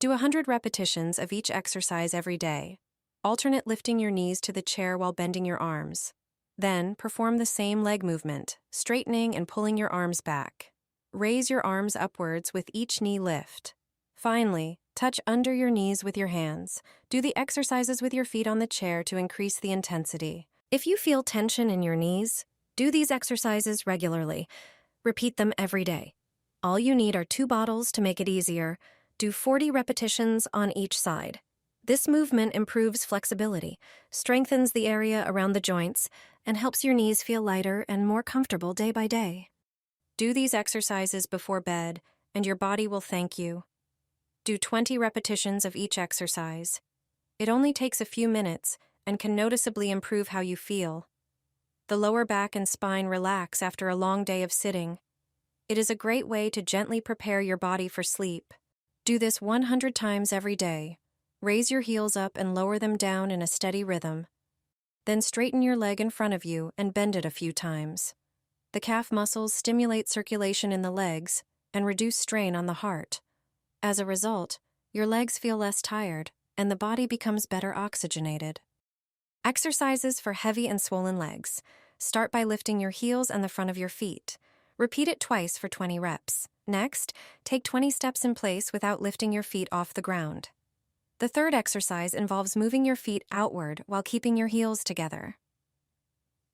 Do 100 repetitions of each exercise every day. Alternate lifting your knees to the chair while bending your arms. Then, perform the same leg movement, straightening and pulling your arms back. Raise your arms upwards with each knee lift. Finally, touch under your knees with your hands. Do the exercises with your feet on the chair to increase the intensity. If you feel tension in your knees, do these exercises regularly. Repeat them every day. All you need are 2 bottles to make it easier. Do 40 repetitions on each side. This movement improves flexibility, strengthens the area around the joints, and helps your knees feel lighter and more comfortable day by day. Do these exercises before bed, and your body will thank you. Do 20 repetitions of each exercise. It only takes a few minutes and can noticeably improve how you feel. The lower back and spine relax after a long day of sitting. It is a great way to gently prepare your body for sleep. Do this 100 times every day. Raise your heels up and lower them down in a steady rhythm. Then straighten your leg in front of you and bend it a few times. The calf muscles stimulate circulation in the legs and reduce strain on the heart. As a result, your legs feel less tired and the body becomes better oxygenated. Exercises for heavy and swollen legs. Start by lifting your heels and the front of your feet. Repeat it twice for 20 reps. Next, take 20 steps in place without lifting your feet off the ground. The third exercise involves moving your feet outward while keeping your heels together.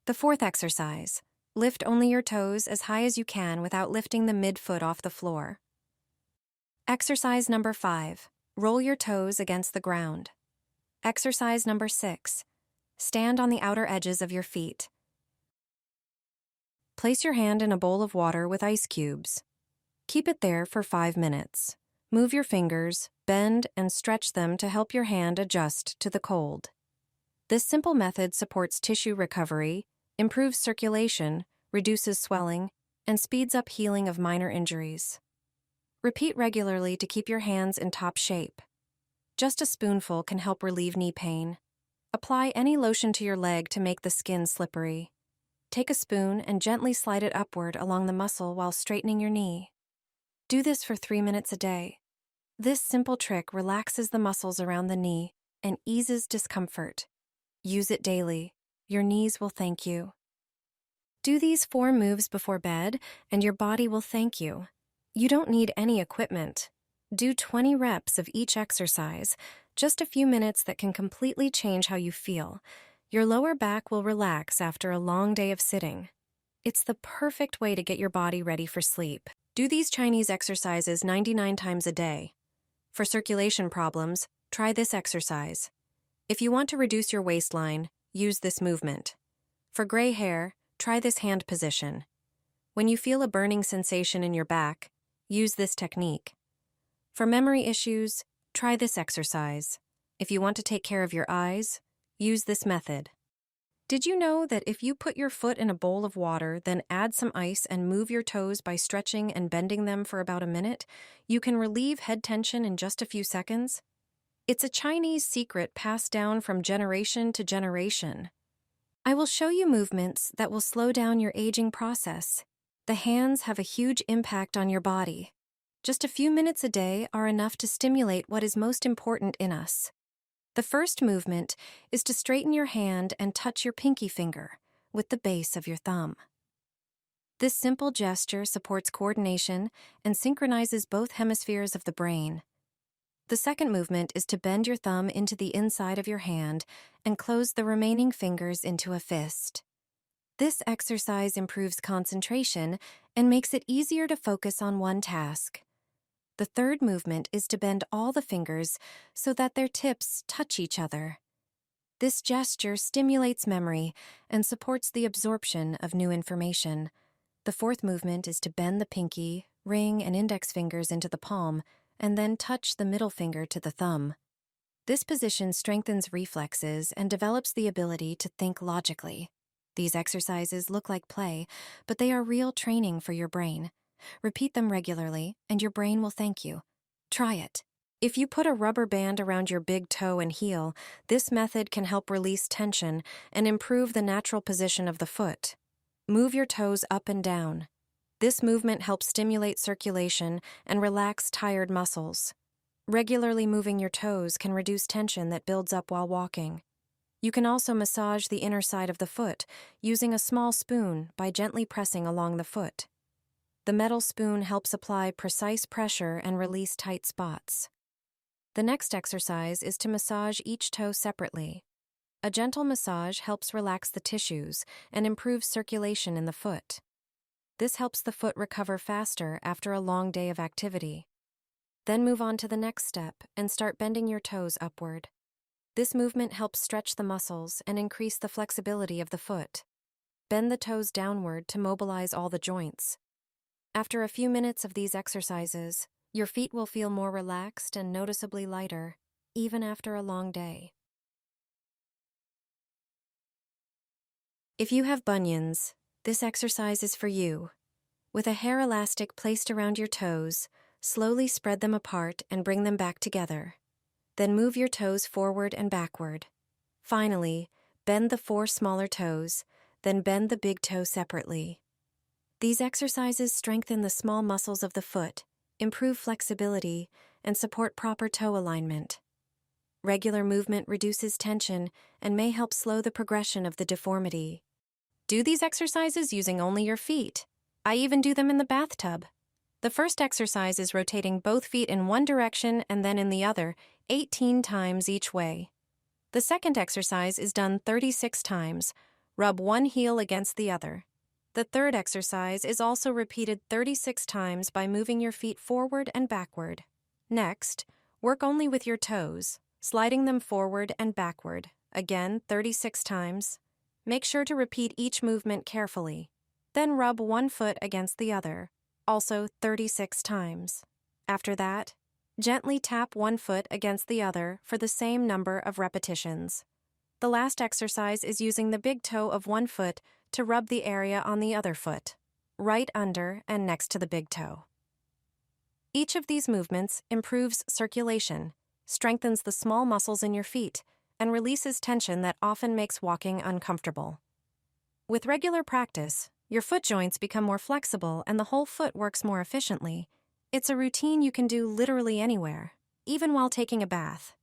The fourth exercise. Lift only your toes as high as you can without lifting the midfoot off the floor. Exercise number 5. Roll your toes against the ground. Exercise number 6. Stand on the outer edges of your feet. Place your hand in a bowl of water with ice cubes. Keep it there for 5 minutes. Move your fingers, bend, and stretch them to help your hand adjust to the cold. This simple method supports tissue recovery, improves circulation, reduces swelling, and speeds up healing of minor injuries. Repeat regularly to keep your hands in top shape. Just a spoonful can help relieve knee pain. Apply any lotion to your leg to make the skin slippery. Take a spoon and gently slide it upward along the muscle while straightening your knee. Do this for 3 minutes a day. This simple trick relaxes the muscles around the knee and eases discomfort. Use it daily. Your knees will thank you. Do these 4 moves before bed, and your body will thank you. You don't need any equipment. Do 20 reps of each exercise, just a few minutes that can completely change how you feel. Your lower back will relax after a long day of sitting. It's the perfect way to get your body ready for sleep. Do these Chinese exercises 99 times a day. For circulation problems, try this exercise. If you want to reduce your waistline, use this movement. For gray hair, try this hand position. When you feel a burning sensation in your back, use this technique. For memory issues, try this exercise. If you want to take care of your eyes, use this method. Did you know that if you put your foot in a bowl of water, then add some ice and move your toes by stretching and bending them for about a minute, you can relieve head tension in just a few seconds? It's a Chinese secret passed down from generation to generation. I will show you movements that will slow down your aging process. The hands have a huge impact on your body. Just a few minutes a day are enough to stimulate what is most important in us. The first movement is to straighten your hand and touch your pinky finger with the base of your thumb. This simple gesture supports coordination and synchronizes both hemispheres of the brain. The second movement is to bend your thumb into the inside of your hand and close the remaining fingers into a fist. This exercise improves concentration and makes it easier to focus on one task. The third movement is to bend all the fingers so that their tips touch each other. This gesture stimulates memory and supports the absorption of new information. The fourth movement is to bend the pinky, ring, and index fingers into the palm, and then touch the middle finger to the thumb. This position strengthens reflexes and develops the ability to think logically. These exercises look like play, but they are real training for your brain. Repeat them regularly, and your brain will thank you. Try it. If you put a rubber band around your big toe and heel, this method can help release tension and improve the natural position of the foot. Move your toes up and down. This movement helps stimulate circulation and relax tired muscles. Regularly moving your toes can reduce tension that builds up while walking. You can also massage the inner side of the foot using a small spoon by gently pressing along the foot. The metal spoon helps apply precise pressure and release tight spots. The next exercise is to massage each toe separately. A gentle massage helps relax the tissues and improves circulation in the foot. This helps the foot recover faster after a long day of activity. Then move on to the next step and start bending your toes upward. This movement helps stretch the muscles and increase the flexibility of the foot. Bend the toes downward to mobilize all the joints. After a few minutes of these exercises, your feet will feel more relaxed and noticeably lighter, even after a long day. If you have bunions, this exercise is for you. With a hair elastic placed around your toes, slowly spread them apart and bring them back together. Then move your toes forward and backward. Finally, bend the 4 smaller toes, then bend the big toe separately. These exercises strengthen the small muscles of the foot, improve flexibility, and support proper toe alignment. Regular movement reduces tension and may help slow the progression of the deformity. Do these exercises using only your feet. I even do them in the bathtub. The first exercise is rotating both feet in one direction and then in the other, 18 times each way. The second exercise is done 36 times. Rub one heel against the other. The third exercise is also repeated 36 times by moving your feet forward and backward. Next, work only with your toes, sliding them forward and backward, again 36 times. Make sure to repeat each movement carefully. Then rub one foot against the other, also 36 times. After that, gently tap one foot against the other for the same number of repetitions. The last exercise is using the big toe of one foot to rub the area on the other foot, right under and next to the big toe. Each of these movements improves circulation, strengthens the small muscles in your feet, and releases tension that often makes walking uncomfortable. With regular practice, your foot joints become more flexible and the whole foot works more efficiently. It's a routine you can do literally anywhere, even while taking a bath.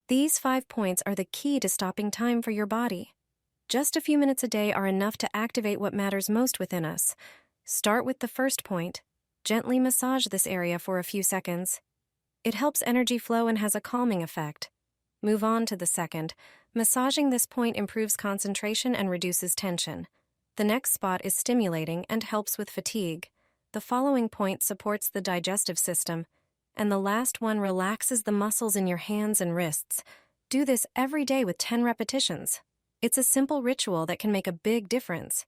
These 5 points are the key to stopping time for your body. Just a few minutes a day are enough to activate what matters most within us. Start with the first point. Gently massage this area for a few seconds. It helps energy flow and has a calming effect. Move on to the second. Massaging this point improves concentration and reduces tension. The next spot is stimulating and helps with fatigue. The following point supports the digestive system. And the last one relaxes the muscles in your hands and wrists. Do this every day with 10 repetitions. It's a simple ritual that can make a big difference.